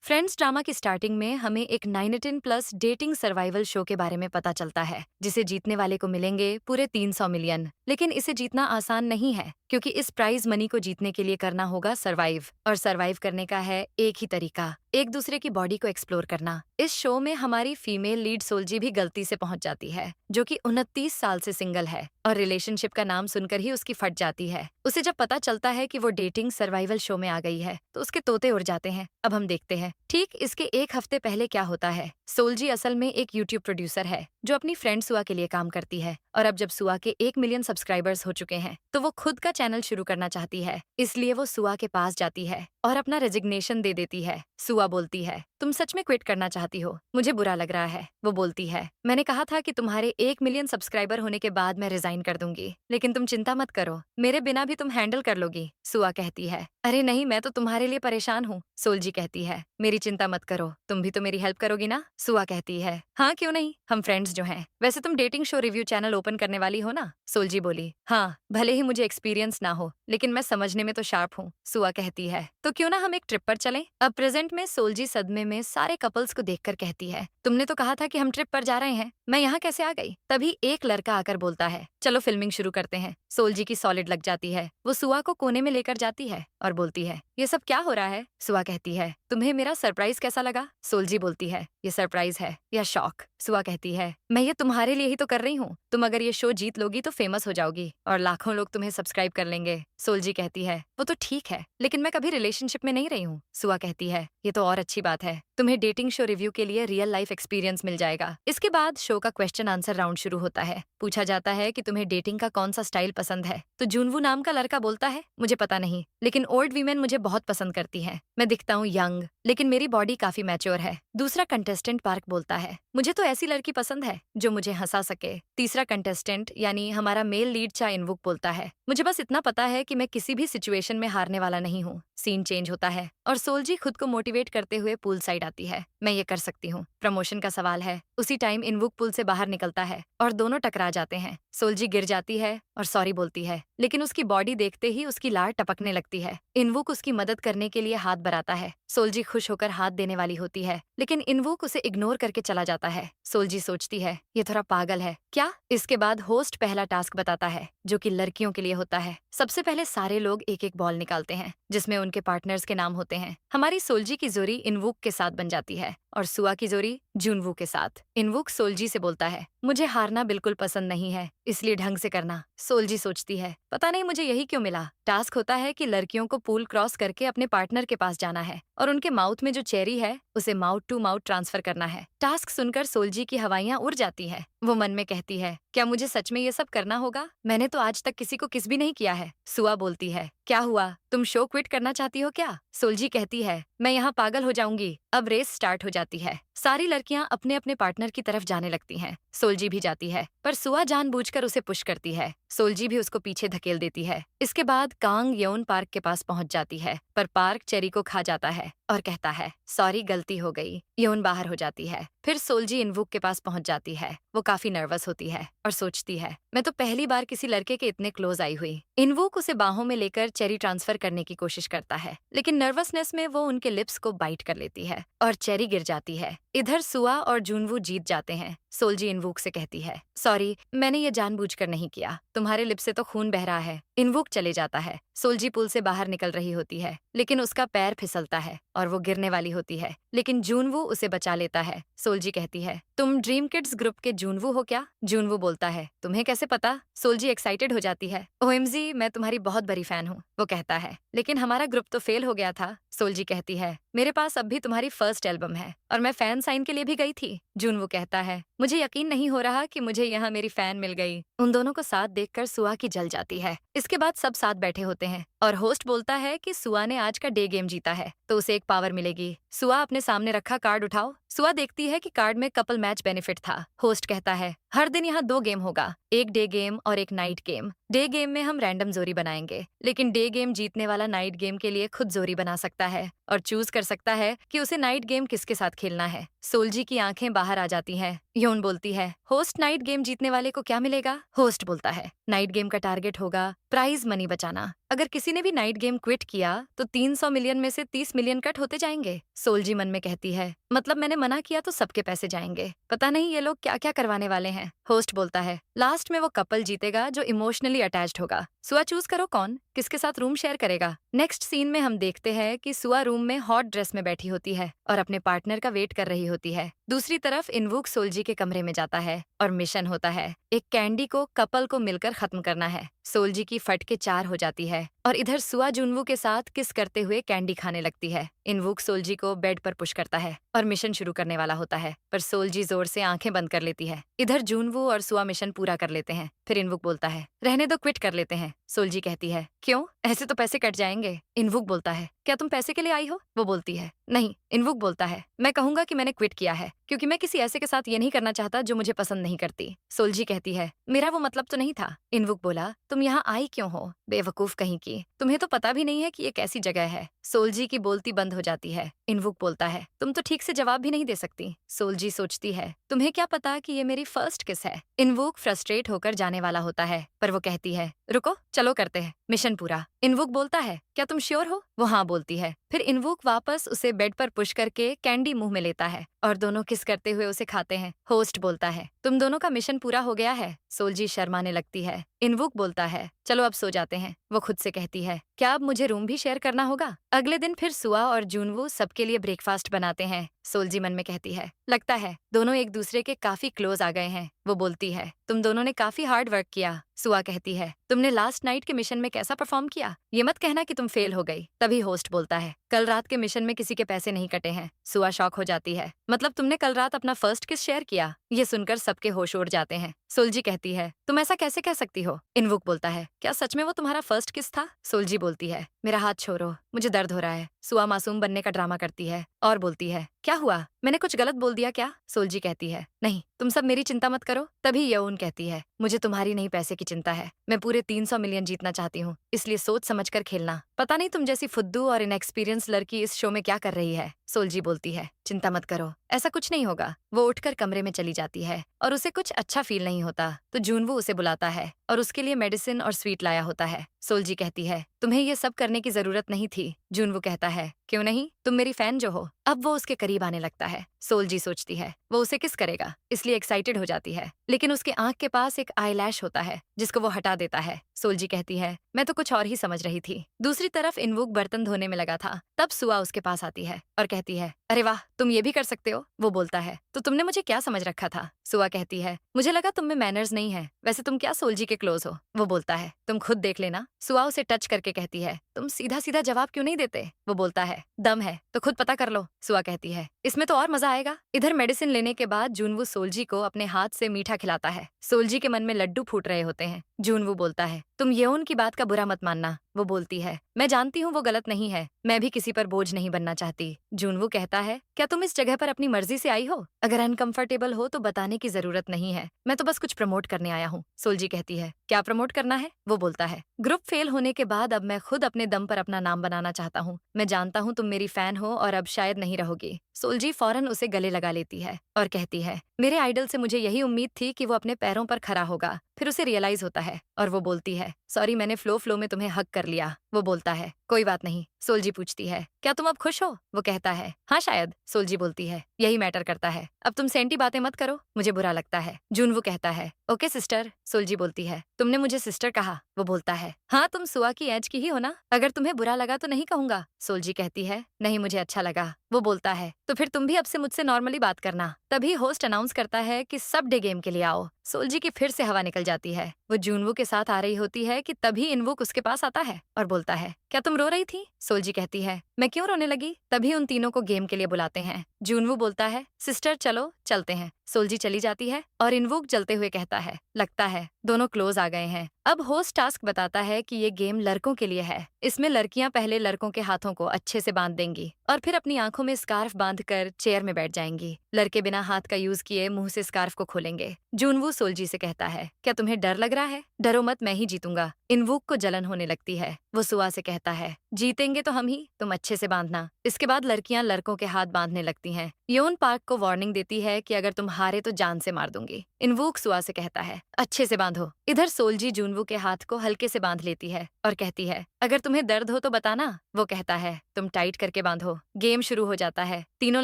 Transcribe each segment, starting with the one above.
Friends drama की starting में हमें एक 9 प्लस डेटिंग सर्वाइवल शो के बारे में पता चलता है, जिसे जीतने वाले को मिलेंगे पूरे 300 मिलियन। लेकिन इसे जीतना आसान नहीं है, क्योंकि इस प्राइज मनी को जीतने के लिए करना होगा सरवाइव। और सरवाइव करने का है एक ही तरीका, एक दूसरे की बॉडी को एक्सप्लोर करना। इस शो में हमारी फीमेल लीड सोल्जी भी गलती से पहुंच जाती है, जो कि 29 साल से सिंगल है, और रिलेशनशिप का नाम सुनकर ही उसकी फट जाती है। उसे जब पता चलता है कि वो डेटिंग सर्वाइवल शो में आ गई है, तो उसके तोते उड़ जाते हैं। अब हम देखते हैं ठीक इसके एक हफ्ते पहले क्या होता है। सोल्जी असल में एक यूट्यूब प्रोड्यूसर है, जो अपनी फ्रेंड सुआ के लिए काम करती है। और अब जब सुआ के 1 मिलियन सब्सक्राइबर्स हो चुके हैं, तो वो खुद का चैनल शुरू करना चाहती है। इसलिए वो सुआ के पास जाती है और अपना रेजिग्नेशन दे देती है। सुआ बोलती है, तुम सच में क्विट करना चाहती हो? मुझे बुरा लग रहा है। वो बोलती है, मैंने कहा था कि तुम्हारे 1 मिलियन सब्सक्राइबर होने के बाद मैं रिजाइन कर दूंगी, लेकिन तुम चिंता मत करो, मेरे बिना भी तुम हैंडल कर लोगी। सुआ कहती है, अरे नहीं, मैं तो तुम्हारे लिए परेशान हूँ। सोल्जी कहती है, मेरी चिंता मत करो, तुम भी तो मेरी हेल्प करोगी ना? सुआ कहती है, हाँ क्यों नहीं, हम फ्रेंड्स जो हैं। वैसे तुम dating show review channel open करने वाली हो ना? सोल्जी बोली, हाँ, भले ही मुझे एक्सपीरियंस ना हो, लेकिन मैं समझने में तो शार्प हूँ। सुआ कहती है, तो क्यों ना हम एक ट्रिप पर चलें? अब प्रेजेंट में सोल्जी सदमे में सारे कपल्स को देखकर कहती है, तुमने तो कहा था कि हम ट्रिप पर जा रहे हैं, मैं यहाँ कैसे आ गई? तभी एक लड़का आकर बोलता है, चलो फिल्मिंग शुरू करते हैं। सोल्जी की सॉलिड लग जाती है। वो सुआ को कोने में लेकर जाती है और बोलती है, ये सब क्या हो रहा है? सुआ कहती है, तुम्हें मेरा सरप्राइज कैसा लगा? सोल्जी बोलती है, ये सरप्राइज है या शॉक? सुआ कहती है, मैं ये तुम्हारे लिए ही तो कर रही हूँ। तुम अगर ये शो जीत लोगी तो फेमस हो जाओगी और लाखों लोग तुम्हें सब्सक्राइब कर लेंगे। सोल्जी कहती है, वो तो ठीक है, लेकिन मैं कभी रिलेशनशिप में नहीं रही हूँ। सुआ कहती है, ये तो और अच्छी बात है, तुम्हें डेटिंग शो रिव्यू के लिए रियल लाइफ एक्सपीरियंस मिल जाएगा। इसके बाद शो का क्वेश्चन आंसर राउंड शुरू होता है। पूछा जाता है कि तुम्हें डेटिंग का कौन सा स्टाइल पसंद है, तो जुनवू नाम का लड़का बोलता है, मुझे पता नहीं, लेकिन ओल्ड वीमेन मुझे बहुत पसंद करती हैं। मैं दिखता हूँ यंग, लेकिन मेरी बॉडी काफी मैच्योर है। दूसरा कंटेस्टेंट पार्क बोलता है, मुझे तो ऐसी लड़की पसंद है जो मुझे हंसा सके। तीसरा कंटेस्टेंट यानी हमारा मेल लीड चा इनवुक बोलता है, मुझे बस इतना पता है कि मैं किसी भी सिचुएशन में हारने वाला नहीं हूँ। सीन चेंज होता है और सोल्जी खुद को मोटिवेट करते हुए पूल साइड आती है, मैं ये कर सकती हूँ। प्रमोशन का सवाल है। उसी टाइम इनवुक पुल से बाहर निकलता है और दोनों टकरा जाते हैं। सोल्जी गिर जाती है और सॉरी बोलती है, लेकिन उसकी बॉडी देखते ही उसकी लार टपकने लगती है। इनवुक उसकी मदद करने के लिए हाथ बढ़ाता है। सोल्जी खुश होकर हाथ देने वाली होती है, लेकिन इनवुक उसे इग्नोर करके चला जाता है। सोल्जी सोचती है, ये थोड़ा पागल है क्या? इसके बाद होस्ट पहला टास्क बताता है, जो कि लड़कियों के लिए होता है। सबसे पहले सारे लोग एक एक बॉल निकालते हैं, जिसमें उनके पार्टनर्स के नाम होते हैं। हमारी सोल्जी की जोड़ी इनवुक के साथ बन जाती है और सुआ की जोड़ी जुनवू के साथ। इनवुक सोल्जी से बोलता है, मुझे हारना बिल्कुल पसंद नहीं है, इसलिए ढंग से करना। सोल्जी सोचती है, पता नहीं मुझे यही क्यों मिला। टास्क होता है कि लड़कियों को पूल क्रॉस करके अपने पार्टनर के पास जाना है और उनके माउथ में जो चेरी है उसे माउथ टू माउथ ट्रांसफर करना है। टास्क सुनकर सोल्जी की हवाइयां उड़ जाती है। वो मन में कहती है, क्या मुझे सच में ये सब करना होगा? मैंने तो आज तक किसी को किस भी नहीं किया है। सुआ बोलती है, क्या हुआ, तुम शो क्विट करना चाहती हो क्या? सोल्जी कहती है, मैं यहाँ पागल हो जाऊंगी। अब रेस स्टार्ट हो जाती है। सारी लड़कियां अपने अपने पार्टनर की तरफ जाने लगती हैं। सोल्जी भी जाती है, पर सुआ जानबूझकर उसे पुश करती है। सोल्जी भी उसको पीछे धकेल देती है। इसके बाद कांग यौन पार्क के पास पहुंच जाती है, पर पार्क चेरी को खा जाता है और कहता है, सॉरी गलती हो गई। यौन बाहर हो जाती है। फिर सोल्जी इनवुक के पास पहुंच जाती है। वो काफी नर्वस होती है और सोचती है, मैं तो पहली बार किसी लड़के के इतने क्लोज आई हुई। इनवुक उसे बाहों में लेकर चेरी ट्रांसफर करने की कोशिश करता है, लेकिन नर्वसनेस में वो उनके लिप्स को बाइट कर लेती है और चेरी गिर जाती है। इधर सुआ और जुनवू जीत जाते हैं। सोल्जी इनवुक से कहती है, सॉरी, मैंने ये जानबूझकर नहीं किया, तुम्हारे लिप से तो खून बह रहा है। इनवुक चले जाता है। सोल्जी पुल से बाहर निकल रही होती है, लेकिन उसका पैर फिसलता है और वो गिरने वाली होती है, लेकिन जूनवू उसे बचा लेता है। सोल्जी कहती है, तुम ड्रीम किड्स ग्रुप के जूनवू हो क्या? जूनवू बोलता है, तुम्हें कैसे पता? सोल्जी एक्साइटेड हो जाती है, ओएमजी, मैं तुम्हारी बहुत बड़ी फैन हूँ। वो कहता है, लेकिन हमारा ग्रुप तो फेल हो गया था। सोल्जी कहती है, मेरे पास अब भी तुम्हारी फर्स्ट एल्बम है और मैं फैन साइन के लिए भी गई थी। जूनवू कहता है, मुझे यकीन नहीं हो रहा कि मुझे यहाँ मेरी फैन मिल गई। उन दोनों को साथ देखकर सुआ की जल जाती है। इसके बाद सब साथ बैठे होते हैं और होस्ट बोलता है कि सुआ ने आज का डे गेम जीता है, तो उसे एक पावर मिलेगी। सुआ अपने सामने रखा कार्ड उठाओ। सुआ देखती है कि कार्ड में कपल मैच बेनिफिट था। होस्ट कहता है, हर दिन यहाँ 2 गेम होगा, एक डे गेम और एक नाइट गेम। डे गेम में हम रैंडम जोड़ी बनाएंगे, लेकिन डे गेम जीतने वाला नाइट गेम के लिए खुद जोड़ी बना सकता है और चूज कर सकता है कि उसे नाइट गेम किसके साथ खेलना है। सोल्जी की आंखें बाहर आ जाती हैं। योन बोलती है, होस्ट नाइट गेम जीतने वाले को क्या मिलेगा? होस्ट बोलता है, नाइट गेम का टारगेट होगा प्राइज मनी बचाना। अगर किसी ने भी नाइट गेम क्विट किया तो 300 मिलियन में से 30 मिलियन कट होते जाएंगे। सोल्जी मन में कहती है, मतलब मैंने मना किया तो सबके पैसे जाएंगे। पता नहीं ये लोग क्या क्या करवाने वाले हैं। होस्ट बोलता है, लास्ट में वो कपल जीतेगा जो इमोशनली अटैच्ड होगा। सुआ चूज करो कौन किसके साथ रूम शेयर करेगा। नेक्स्ट सीन में हम देखते हैं कि सुआ रूम में हॉट ड्रेस में बैठी होती है और अपने पार्टनर का वेट कर रही होती है। दूसरी तरफ इनवुक सोल्जी के कमरे में जाता है और मिशन होता है एक कैंडी को कपल को मिलकर खत्म करना है। सोल्जी की फट के 4 हो जाती है और इधर सुआ जुनवू के साथ किस करते हुए कैंडी खाने लगती है। इनवुक सोल्जी को बेड पर पुश करता है और मिशन शुरू करने वाला होता है, पर सोल्जी जोर से आंखें बंद कर लेती है। इधर जुनवू और सुआ मिशन पूरा कर लेते हैं। फिर इनवुक बोलता है, रहने दो, क्विट कर लेते हैं। सोल्जी कहती है, क्यों, ऐसे तो पैसे कट जाएंगे। इनवुक बोलता है, क्या तुम पैसे के लिए आई हो? वो बोलती है, नहीं। इनवुक बोलता है, मैं कहूंगा कि मैंने क्विट किया है क्योंकि मैं किसी ऐसे के साथ ये नहीं करना चाहता जो मुझे पसंद नहीं करती। सोल्जी कहती है, मेरा वो मतलब तो नहीं था। इनवुक बोला, तुम यहाँ आई क्यों हो, बेवकूफ कहीं की, तुम्हें तो पता भी नहीं है कि ये कैसी जगह है। सोल्जी की बोलती बंद हो जाती है। इनवुक बोलता है, तुम तो ठीक से जवाब भी नहीं दे सकती। सोल्जी सोचती है, तुम्हें क्या पता कि ये मेरी फर्स्ट किस है। इनवुक फ्रस्ट्रेट होकर जाने वाला होता है, पर वो कहती है, रुको, चलो करते हैं मिशन पूरा। इनवुक बोलता है, क्या तुम श्योर हो? वो हाँ बोलती है। फिर इनवुक वापस उसे बेड पर पुश करके कैंडी मुंह में लेता है और दोनों किस करते हुए उसे खाते हैं। होस्ट बोलता है, तुम दोनों का मिशन पूरा हो गया है। सोल्जी शर्माने लगती है। इनवुक बोलता है, चलो अब सो जाते हैं। वो खुद से कहती है, क्या अब मुझे रूम भी शेयर करना होगा? अगले दिन फिर सुआ और जूनवू सबके लिए ब्रेकफास्ट बनाते हैं। सोल्जी मन में कहती है, लगता है दोनों एक दूसरे के काफी क्लोज आ गए हैं। वो बोलती है, तुम दोनों ने काफी हार्ड वर्क किया। सुआ कहती है, तुमने लास्ट नाइट के मिशन में कैसा परफॉर्म किया? ये मत कहना कि तुम फेल हो गई। तभी होस्ट बोलता है, कल रात के मिशन में किसी के पैसे नहीं कटे हैं। सुआ शॉक हो जाती है, मतलब तुमने कल रात अपना फर्स्ट किस शेयर किया? ये सुनकर सबके होश उड़ जाते हैं। सोल्जी कहती है, तुम ऐसा कैसे कह सकती हो? इनवुक बोलता है, क्या सच में वो तुम्हारा फर्स्ट किस था? सोल्जी बोलती है, मेरा हाथ छोड़ो, मुझे दर्द हो रहा है। सुआ मासूम बनने का ड्रामा करती है और बोलती है, क्या हुआ, मैंने कुछ गलत बोल दिया क्या? सोल्जी कहती है, नहीं, तुम सब मेरी चिंता मत करो। तभी यऊन कहती है, मुझे तुम्हारी नहीं पैसे की चिंता है। मैं पूरे 300 मिलियन जीतना चाहती हूँ, इसलिए सोच समझ कर खेलना। पता नहीं तुम जैसी फुद्दू और इनएक्सपीरियंस लड़की इस शो में क्या कर रही है। सोल्जी बोलती है, चिंता मत करो, ऐसा कुछ नहीं होगा। वो उठकर कमरे में चली जाती है और उसे कुछ अच्छा फील नहीं होता, तो जूनवू उसे बुलाता है और उसके लिए मेडिसिन और स्वीट लाया होता है। सोल्जी कहती है, तुम्हें ये सब करने की जरूरत नहीं थी। जूनवू कहता है, क्यों नहीं, तुम मेरी फैन जो हो। अब वो उसके करीब आने लगता है। सोल्जी सोचती है वो उसे किस करेगा, इसलिए एक्साइटेड हो जाती है, लेकिन उसके आंख के पास एक आईलैश होता है जिसको वो हटा देता है। सोल्जी कहती है, मैं तो कुछ और ही समझ रही थी। दूसरी तरफ इनवुक बर्तन धोने में लगा था, तब सुआ उसके पास आती है और कहती है, अरे वाह, तुम ये भी कर सकते हो। वो बोलता है, तो तुमने मुझे क्या समझ रखा था? सुआ कहती है, मुझे लगा तुम में मैनर्स नहीं है, वैसे तुम क्या सोल्जी के क्लोज हो? वो बोलता है, तुम खुद देख लेना। सुआ उसे टच करके कहती है, तुम सीधा सीधा जवाब क्यों नहीं देते? वो बोलता है, दम है तो खुद पता कर लो। सुआ कहती है, इसमें तो और मजा आएगा। इधर मेडिसिन लेने के बाद जूनवू सोल्जी को अपने हाथ से मीठा खिलाता है। सोल्जी के मन में लड्डू फूट रहे होते हैं। जूनवू बोलता है, तुम येउन की बात का बुरा मत मानना। वो बोलती है, मैं जानती हूँ वो गलत नहीं है, मैं भी किसी पर बोझ नहीं बनना चाहती। जूनवू कहता है, क्या तुम इस जगह पर अपनी मर्जी से आई हो? अगर अनकंफर्टेबल हो तो बताने की जरूरत नहीं है, मैं तो बस कुछ प्रमोट करने आया हूँ। सोल्जी कहती है, क्या प्रमोट करना है? वो बोलता है, ग्रुप फेल होने के बाद अब मैं खुद अपने दम पर अपना नाम बनाना चाहता हूँ। मैं जानता हूँ तुम मेरी फैन हो और अब शायद नहीं रहोगी। सोल्जी फौरन उसे गले लगा लेती है और कहती है, मेरे आइडल से मुझे यही उम्मीद थी कि वो अपने पैरों पर खड़ा होगा। फिर उसे रियलाइज होता है और वो बोलती है, सॉरी, मैंने फ्लो में तुम्हें हक कर लिया। वो बोलता है, कोई बात नहीं। सोल्जी पूछती है, क्या तुम अब खुश हो? वो कहता है, हाँ शायद। सोल्जी बोलती है, यही मैटर करता है, अब तुम सेंटी बातें मत करो, मुझे बुरा लगता है। जूनवू कहता है, ओके सिस्टर। सोल्जी बोलती है, तुमने मुझे सिस्टर कहा? वो बोलता है, हाँ, तुम सुआ की एज की ही हो ना, अगर तुम्हें बुरा लगा तो नहीं कहूंगा। सोल्जी कहती है, नहीं, मुझे अच्छा लगा। वो बोलता है, तो फिर तुम भी अब से मुझसे नॉर्मली बात करना। तभी होस्ट अनाउंस करता है कि सब डे गेम के लिए आओ। सोल्जी की फिर से हवा निकल जाती है। वो जूनवू के साथ आ रही होती है कि तभी इनवुक उसके पास आता है और बोलता है, क्या तुम रो रही थी? सोल्जी कहती है, मैं क्यों रोने लगी? तभी उन तीनों को गेम के लिए बुलाते हैं। जूनवू बोलता है, सिस्टर चलो चलते हैं। सोल्जी चली जाती है और इनवुक जलते हुए कहता है, लगता है दोनों क्लोज आ गए हैं। अब होस्ट टास्क बताता है कि ये गेम लड़कों के लिए है। इसमें लड़कियां पहले लड़कों के हाथों को अच्छे से बांध देंगी और फिर अपनी आंखों में स्कार्फ बांधकर चेयर में बैठ जाएंगी। लड़के बिना हाथ का यूज किए मुंह से स्कार्फ को खोलेंगे। जूनवू सोल्जी से कहता है, क्या तुम्हें डर लग रहा है? डरो मत, मैं ही जीतूंगा। इनवुक को जलन होने लगती है। वो सुआ से कहता है, जीतेंगे तो हम ही, तुम अच्छे से बांधना। इसके बाद लड़कियां लड़कों के हाथ बांधने लगती हैं। योन पार्क को वार्निंग देती है कि अगर तुम हारे तो जान से मार दूंगी। इनवूक सुआ से कहता है, अच्छे से बांधो। इधर सोल्जी जुनवू के हाथ को हल्के से बांध लेती है और कहती है, अगर तुम्हें दर्द हो तो बताना। वो कहता है, तुम टाइट करके बांधो। गेम शुरू हो जाता है। तीनों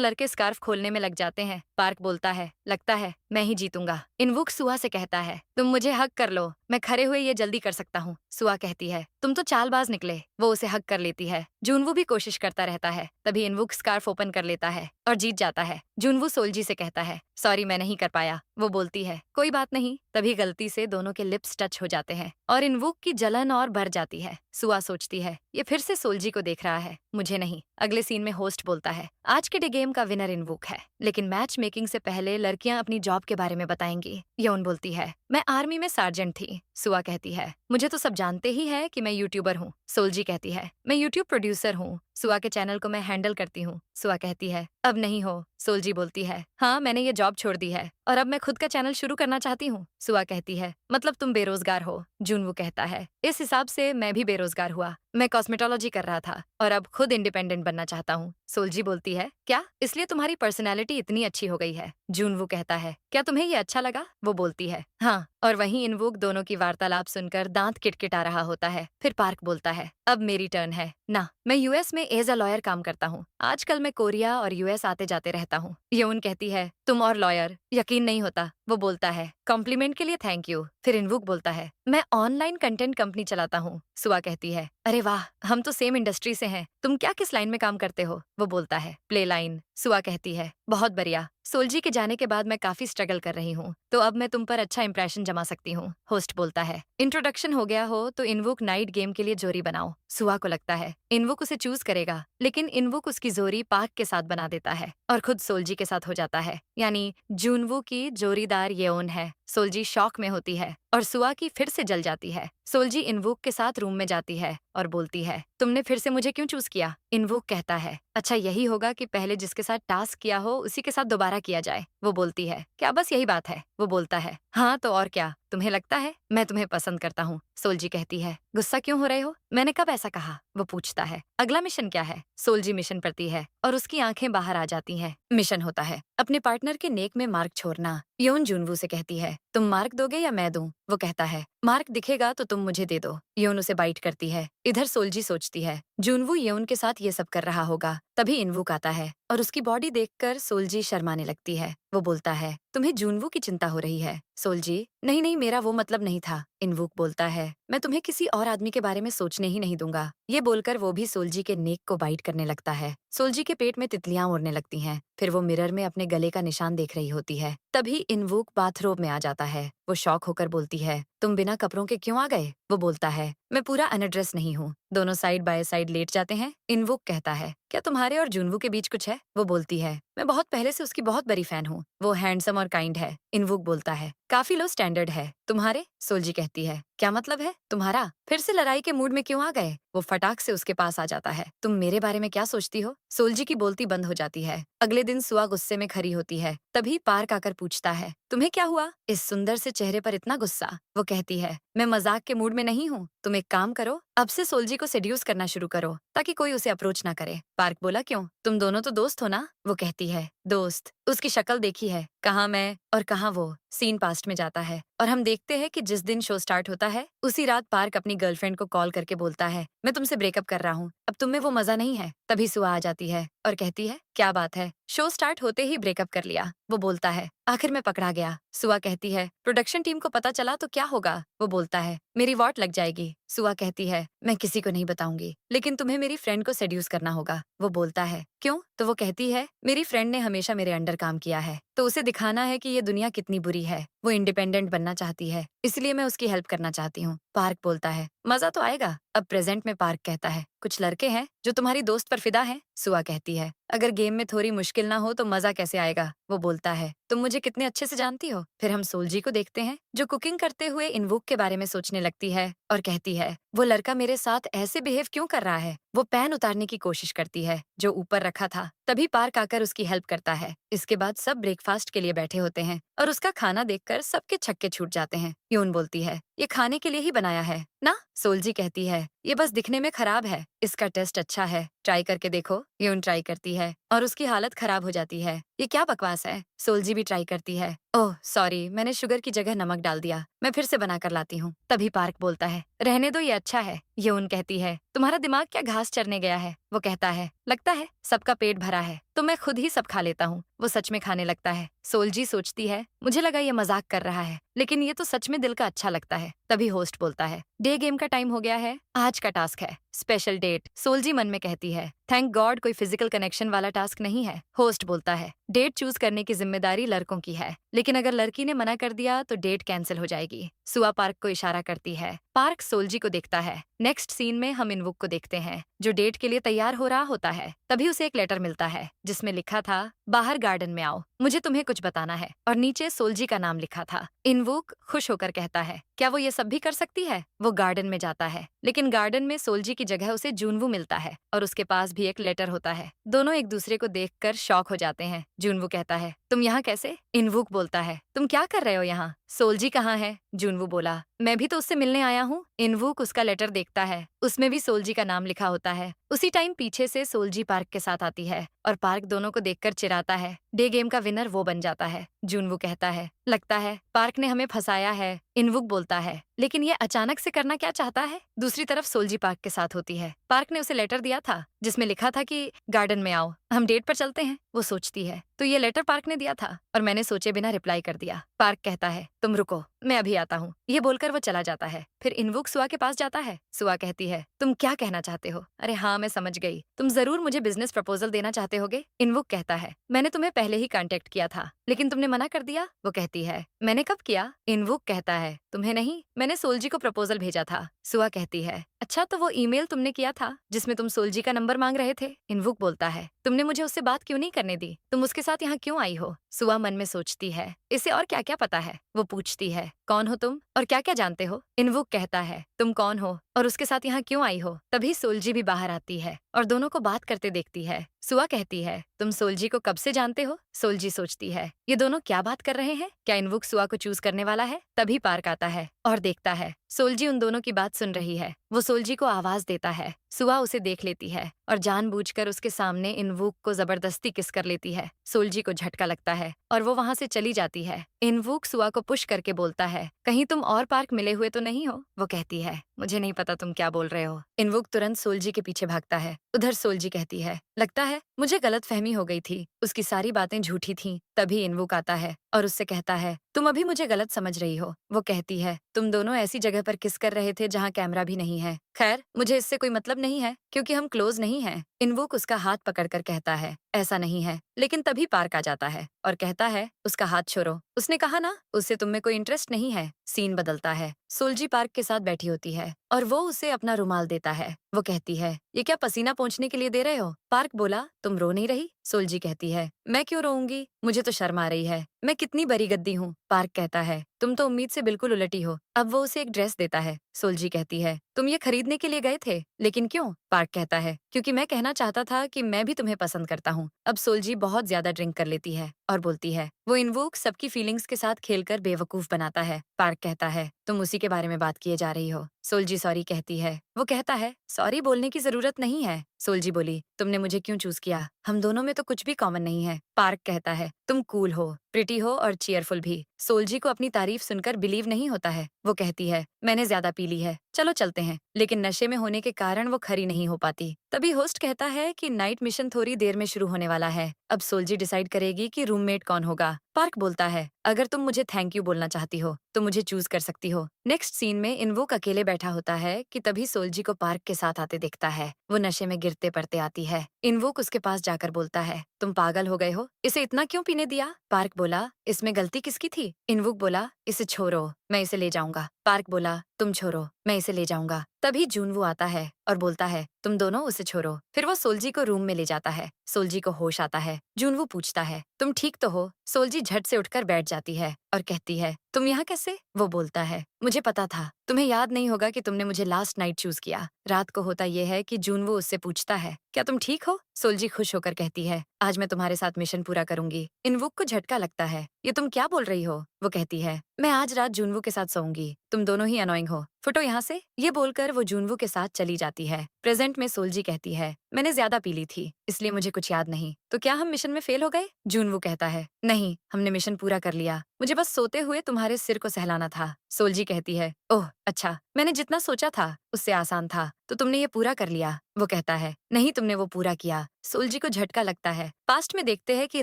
लड़के स्कार्फ खोलने में लग जाते हैं। पार्क बोलता है, लगता है मैं ही जीतूंगा। इनवुक सुआ से कहता है, तुम मुझे हक कर लो, मैं खड़े हुए ये जल्दी कर सकता हूँ। सुआ कहती है, तुम तो चालबाज निकले। वो उसे हक कर लेती है। जुनवू भी कोशिश करता रहता है। तभी इनवुक स्कार्फ ओपन कर लेता है और जीत जाता है। जुनवू सोल्जी से कहता है, सॉरी मैं नहीं कर पाया। वो बोलती है, कोई बात नहीं। तभी गलती से दोनों के लिप्स टच हो जाते हैं और इनवुक की जलन और बढ़ जाती है। सुआ सोचती है, ये फिर से सोल्जी को देख रहा है, मुझे नहीं। अगले सीन में होस्ट बोलता है, आज के डे गेम का विनर इनवुक है, लेकिन मैच मेकिंग से पहले लड़कियां अपनी जॉब के बारे में बताएंगी। योन बोलती है, मैं आर्मी में सार्जेंट थी। सुआ कहती है, मुझे तो सब जानते ही है कि मैं यूट्यूबर हूँ। सोल्जी कहती है, मैं यूट्यूब प्रोड्यूसर हूँ। सुआ के चैनल को मैं हैंडल करती हूँ। सुआ कहती है, अब नहीं हो। सोल्जी बोलती है, हाँ मैंने ये जॉब छोड़ दी है और अब मैं खुद का चैनल शुरू करना चाहती हूँ। सुआ कहती है, मतलब तुम बेरोजगार हो। जुनवू कहता है, इस हिसाब से मैं भी बेरोजगार हुआ। मैं कॉस्मेटोलॉजी कर रहा था और अब खुद इंडिपेंडेंट बनना चाहता हूँ। सोल्जी बोलती है, क्या इसलिए तुम्हारी पर्सनैलिटी इतनी अच्छी हो गई है? जुनवू कहता है, क्या तुम्हें ये अच्छा लगा? वो बोलती है, हाँ। और वहीं इनवुक दोनों की वार्तालाप सुनकर दांत किटकिटा रहा होता है। फिर पार्क बोलता है, अब मेरी टर्न है ना। मैं यूएस में एज अ लॉयर काम करता हूँ। आजकल मैं कोरिया और यूएस आते जाते रहता हूँ। योन कहती है, तुम और लॉयर, यकीन नहीं होता। वो बोलता है, कॉम्प्लीमेंट के लिए थैंक यू। फिर इनवुक बोलता है, मैं ऑनलाइन कंटेंट कंपनी चलाता हूँ। सुआ कहती है, अरे वाह, हम तो सेम इंडस्ट्री से हैं। तुम क्या किस लाइन में काम करते हो? वो बोलता है, प्ले लाइन। सुआ कहती है, बहुत बढ़िया। सोल्जी के जाने के बाद मैं काफी स्ट्रगल कर रही हूँ, तो अब मैं तुम पर अच्छा इंप्रेशन जमा सकती हूँ। होस्ट बोलता है, इंट्रोडक्शन हो गया हो तो इनवुक नाइट गेम के लिए जोड़ी बनाओ। सुआ को लगता है इनवुक उसे चूज करेगा, लेकिन इनवुक उसकी जोड़ी पार्क के साथ बना देता है और खुद सोल्जी के साथ हो जाता है, यानी जुनवू की जोड़ीदार येओन है। सोल्जी शॉक में होती है और सुआ की फिर से जल जाती है। सोल्जी इनवुक के साथ रूम में जाती है और बोलती है, तुमने फिर से मुझे क्यों चूज किया? इनवुक कहता है, अच्छा यही होगा कि पहले जिसके साथ टास्क किया हो उसी के साथ दोबारा किया जाए। वो बोलती है, क्या बस यही बात है? वो बोलता है, हाँ तो और क्या, तुम्हें लगता है मैं तुम्हें पसंद करता हूँ? सोल्जी कहती है, गुस्सा क्यों हो रहे हो? मैंने कब ऐसा कहा? वो पूछता है, अगला मिशन क्या है? सोल्जी मिशन प्रति है और उसकी आंखें बाहर आ जाती हैं। मिशन होता है, अपने पार्टनर के नेक में मार्क छोड़ना। योन जुनवू से कहती है, तुम मार्क दोगे या मैं दूं? वो कहता है, मार्क दिखेगा तो तुम मुझे दे दो। योन उसे बाइट करती है। इधर सोल्जी सोचती है, जुनवू योन के साथ ये सब कर रहा होगा। तभी इनवुक आता है और उसकी बॉडी देखकर सोल्जी शर्माने लगती है। वो बोलता है, तुम्हें जुनवू की चिंता हो रही है? सोल्जी, नहीं नहीं, मेरा वो मतलब नहीं था। इनवुक बोलता है, मैं तुम्हें किसी और आदमी के बारे में सोचने ही नहीं दूंगा। ये बोलकर वो भी सोल्जी के नेक को बाइट करने लगता है। सोल्जी के पेट में तितलियां उड़ने लगती हैं। फिर वो मिरर में अपने गले का निशान देख रही होती है। तभी इनवुक बाथरोब में आ जाता है। वो शॉक होकर बोलती है, तुम बिना कपड़ों के क्यों आ गए? वो बोलता है, मैं पूरा अनड्रेस नहीं हूँ। दोनों साइड बाय साइड लेट जाते हैं। इनवुक कहता है, क्या तुम्हारे और जुनवू के बीच कुछ है? वो बोलती है, मैं बहुत पहले से उसकी बहुत बड़ी फैन हूँ। वो हैंडसम और काइंड है। इनवुक बोलता है, काफी लो स्टैंडर्ड है। तुम्हारे? सोल्जी कहती है, क्या मतलब है तुम्हारा? फिर से लड़ाई के मूड में क्यों आ गए? वो फटाक से उसके पास आ जाता है। तुम मेरे बारे में क्या सोचती हो? सोल्जी की बोलती बंद हो जाती है। अगले दिन सुआ गुस्से में खड़ी होती है। तभी पार्क आकर पूछता है, तुम्हें क्या हुआ? इस सुंदर से चेहरे पर इतना गुस्सा? वो कहती है, मैं मजाक के मूड में नहीं हूँ। तुम एक काम करो, अब से सोल्जी को सेड्यूस करना शुरू करो ताकि कोई उसे अप्रोच ना करे। पार्क बोला, क्यों? तुम दोनों तो दोस्त हो ना? वो कहती है, दोस्त? उसकी शक्ल देखी है, कहाँ मैं और कहाँ वो। सीन पास्ट में जाता है और हम देखते हैं कि जिस दिन शो स्टार्ट होता है उसी रात पार्क अपनी गर्लफ्रेंड को कॉल करके बोलता है, मैं तुमसे ब्रेकअप कर रहा हूँ, अब तुम में वो मजा नहीं है। तभी सुआ आ जाती है और कहती है, क्या बात है, शो स्टार्ट होते ही ब्रेकअप कर लिया? वो बोलता है, आखिर में पकड़ा गया। सुआ कहती है, प्रोडक्शन टीम को पता चला तो क्या होगा? वो बोलता है, मेरी वॉट लग जाएगी। सुआ कहती है, मैं किसी को नहीं बताऊंगी, लेकिन तुम्हें मेरी फ्रेंड को सेड्यूस करना होगा। वो बोलता है, क्यों? तो वो कहती है, मेरी फ्रेंड ने हमेशा मेरे अंडर काम किया है, तो उसे दिखाना है कि ये दुनिया कितनी बुरी है। वो इंडिपेंडेंट बनना चाहती है, इसलिए मैं उसकी हेल्प करना चाहती हूँ। पार्क बोलता है, मजा तो आएगा। अब प्रेजेंट में पार्क कहता है, कुछ लड़के हैं जो तुम्हारी दोस्त पर फिदा हैं? सुआ कहती है, अगर गेम में थोड़ी मुश्किल ना हो तो मजा कैसे आएगा? वो बोलता है, तुम मुझे कितने अच्छे से जानती हो। फिर हम सोल्जी को देखते हैं जो कुकिंग करते हुए इनवुक के बारे में सोचने लगती है और कहती है, वो लड़का मेरे साथ ऐसे बिहेव क्यों कर रहा है? वो पैन उतारने की कोशिश करती है जो ऊपर रखा था। तभी पार्क आकर उसकी हेल्प करता है। इसके बाद सब ब्रेकफास्ट के लिए बैठे होते हैं और उसका खाना देखकर सबके छक्के छूट जाते हैं। यून बोलती है, ये खाने के लिए ही बनाया है ना? सोल्जी कहती है, ये बस दिखने में खराब है, इसका टेस्ट अच्छा है, ट्राई करके देखो। यून ट्राई करती है और उसकी हालत खराब हो जाती है। ये क्या बकवास है? सोल्जी भी ट्राई करती है। ओह सॉरी, मैंने शुगर की जगह नमक डाल दिया, मैं फिर से बना कर लाती हूँ। तभी पार्क बोलता है, रहने दो, ये अच्छा है। यून कहती है, तुम्हारा दिमाग क्या घास चरने गया है? वो कहता है, लगता है सबका पेट भरा है तो मैं खुद ही सब खा लेता हूँ। वो सच में खाने लगता है। सोल्जी सोचती है, मुझे लगा ये मजाक कर रहा है, लेकिन ये तो सच में दिल का अच्छा लगता है। तभी होस्ट बोलता है, डे गेम का टाइम हो गया है, आज का टास्क है स्पेशल डेट। सोल्जी मन में कहती है, थैंक गॉड कोई फिजिकल कनेक्शन वाला टास्क नहीं है। होस्ट बोलता है, डेट चूज करने की जिम्मेदारी लड़कों की है, लेकिन अगर लड़की ने मना कर दिया तो डेट कैंसिल हो जाएगी। सुआ पार्क को इशारा करती है। पार्क सोल्जी को देखता है। नेक्स्ट सीन में हम इनवुक को देखते हैं, जो डेट के लिए तैयार हो रहा होता है। तभी उसे एक लेटर मिलता है जिसमें लिखा था, बाहर गार्डन में आओ, मुझे तुम्हें कुछ बताना है, और नीचे सोल्जी का नाम लिखा था। इनवुक खुश होकर कहता है, क्या वो ये सब भी कर सकती है? वो गार्डन में जाता है, लेकिन गार्डन में सोल्जी की जगह उसे जूनवू मिलता है और उसके पास भी एक लेटर होता है। दोनों एक दूसरे को देखकर शॉक हो जाते हैं। जूनवू कहता है, तुम यहाँ कैसे? इनवुक बोलता है, तुम क्या कर रहे हो यहाँ? सोल्जी कहाँ है? जूनवू बोला, मैं भी तो उससे मिलने आया हूँ। इनवुक उसका लेटर देखता है, उसमें भी सोल्जी का नाम लिखा होता है। उसी टाइम पीछे से सोल्जी पार्क के साथ आती है और पार्क दोनों को देखकर चिढ़ाता है। डे गेम का विनर वो बन जाता है। जूनवू कहता है, लगता है पार्क ने हमें फंसाया है। इनवुक बोलता है, लेकिन ये अचानक से करना क्या चाहता है? दूसरी तरफ सोल्जी पार्क के साथ होती है। पार्क ने उसे लेटर दिया था जिसमें लिखा था कि गार्डन में आओ, हम डेट पर चलते हैं। वो सोचती है, तो ये लेटर पार्क ने दिया था और मैंने सोचे बिना रिप्लाई कर दिया। पार्क कहता है, तुम रुको, मैं अभी आता हूँ। ये बोलकर वो चला जाता है। फिर इनवुक सुआ के पास जाता है। सुआ कहती है, तुम क्या कहना चाहते हो? अरे हाँ, मैं समझ गई, तुम जरूर मुझे बिजनेस प्रपोजल देना चाहते होगे। इनवुक कहता है, मैंने तुम्हें पहले ही कांटेक्ट किया था, लेकिन तुमने मना कर दिया। वो कहती है, मैंने कब किया? इनवुक कहता है, तुम्हें नहीं, मैंने सोल्जी को प्रपोजल भेजा था। सुआ कहती है, अच्छा, तो वो ईमेल तुमने किया था जिसमें तुम सोल्जी का नंबर मांग रहे थे? इनवुक बोलता है, तुमने मुझे उससे बात क्यों नहीं करने दी? तुम उसके साथ यहाँ क्यों आई हो? सुआ मन में सोचती है, इसे और क्या क्या पता है। वो पूछती है, कौन हो तुम और क्या क्या जानते हो? इनवुक कहता है, तुम कौन हो और उसके साथ यहाँ क्यों आई हो? तभी सोल्जी भी बाहर आती है और दोनों को बात करते देखती है। सुआ कहती है, तुम सोल्जी को कब से जानते हो? सोल्जी सोचती है, ये दोनों क्या बात कर रहे हैं? क्या इनवुक सुआ को चूज करने वाला है? तभी पार्क आता है और देखता है सोल्जी उन दोनों की बात सुन रही है। वो सोल्जी को आवाज देता है। सुआ उसे देख लेती है और जानबूझकर उसके सामने इनवुक को जबरदस्ती किस कर लेती है। सोल्जी को झटका लगता है और वो वहां से चली जाती है। इनवुक सुआ को पुश करके बोलता है, कहीं तुम और पार्क मिले हुए तो नहीं हो? वो कहती है, मुझे नहीं पता तुम क्या बोल रहे हो। इनवुक तुरंत सोल्जी के पीछे भागता है। उधर सोल्जी कहती है, लगता है मुझे गलतफहमी हो गई थी, उसकी सारी बातें झूठी थीं। तभी इनवुक आता है और उससे कहता है, तुम अभी मुझे गलत समझ रही हो। वो कहती है, तुम दोनों ऐसी जगह पर किस कर रहे थे जहाँ कैमरा भी नहीं है। खैर, मुझे इससे कोई मतलब नहीं है क्योंकि हम क्लोज नहीं हैं। इनवुक उसका हाथ पकड़कर कहता है, ऐसा नहीं है। लेकिन तभी पार्क आ जाता है और कहता है, उसका हाथ छोड़ो, उसने कहा ना उससे तुम में कोई इंटरेस्ट नहीं है। सीन बदलता है। सोल्जी पार्क के साथ बैठी होती है और वो उसे अपना रुमाल देता है। वो कहती है, ये क्या पसीना पोंछने के लिए दे रहे हो? पार्क बोला, तुम रो नहीं रही? सोल्जी कहती है, मैं क्यों रोऊंगी, मुझे तो शर्म आ रही है, मैं कितनी बड़ी गद्दी हूँ। पार्क कहता है, तुम तो उम्मीद से बिल्कुल उलटी हो। अब वो उसे एक ड्रेस देता है। सोल्जी कहती है, तुम ये खरीदने के लिए गए थे, लेकिन क्यों? पार्क कहता है, क्योंकि मैं कहना चाहता था कि मैं भी तुम्हें पसंद करता हूँ। अब सोल्जी बहुत ज्यादा ड्रिंक कर लेती है और बोलती है, वो इनवुक सबकी फीलिंग्स के साथ खेलकर बेवकूफ बनाता है। पार्क कहता है, तुम उसी के बारे में बात किए जा रही हो। सोल्जी सॉरी कहती है। वो कहता है, सॉरी बोलने की जरूरत नहीं है। सोल्जी बोली, तुमने मुझे क्यों चूज किया? हम दोनों में तो कुछ भी कॉमन नहीं है। पार्क कहता है, तुम कूल हो, प्रिटी हो और चीयरफुल भी। सोल्जी को अपनी तारीफ सुनकर बिलीव नहीं होता है। वो कहती है, मैंने ज्यादा पी ली है, चलो चलते हैं। लेकिन नशे में होने के कारण वो खरी नहीं हो पाती। तभी होस्ट कहता है कि नाइट मिशन थोड़ी देर में शुरू होने वाला है। अब सोल्जी डिसाइड करेगी कि रूममेट कौन होगा। पार्क बोलता है, अगर तुम मुझे थैंक यू बोलना चाहती हो तो मुझे चूज कर सकती हो। नेक्स्ट सीन में इनवुक अकेले बैठा होता है कि तभी सोल्जी को पार्क के साथ आते दिखता है। वो नशे में गिरते पड़ते आती है। इनवुक उसके पास जाकर बोलता है, तुम पागल हो गए हो, इसे इतना क्यों पीने दिया? पार्क बोला, इसमें गलती किसकी थी? इनवुक बोला, इसे छोड़ो, मैं इसे ले जाऊंगा। पार्क बोला, तुम छोड़ो, मैं इसे ले जाऊंगा। तभी जूनवू आता है और बोलता है, तुम दोनों उसे छोड़ो। फिर वो सोल्जी को रूम में ले जाता है। सोल्जी को होश आता है। जूनवू पूछता है, तुम ठीक तो हो? सोल्जी झट से उठकर बैठ जाती है और कहती है, तुम यहाँ कैसे? वो बोलता है, मुझे पता था, तुम्हें याद नहीं होगा कि तुमने मुझे लास्ट नाइट चूज किया। रात को होता यह है कि जूनवू उससे पूछता है, क्या तुम ठीक हो? सोल्जी खुश होकर कहती है, आज मैं तुम्हारे साथ मिशन पूरा करूंगी। इनवुक को झटका लगता है, ये तुम क्या बोल रही हो? वो कहती है, मैं आज रात जूनवू के साथ सोऊंगी, तुम दोनों ही अनोइंग हो, फुटो यहाँ से। ये बोलकर वो जूनवू के साथ चली जाती है। प्रेजेंट में सोल्जी कहती है, मैंने ज्यादा पी ली थी, इसलिए मुझे कुछ याद नहीं। तो क्या हम मिशन में फेल हो गए? जूनवू कहता है, नहीं, हमने मिशन पूरा कर लिया, मुझे बस सोते हुए तुम्हारे सिर को सहलाना था। सोल्जी कहती है, ओह अच्छा, मैंने जितना सोचा था उससे आसान था, तो तुमने ये पूरा कर लिया। वो कहता है, नहीं, तुमने वो पूरा किया। सोल्जी को झटका लगता है। पास्ट में देखते हैं कि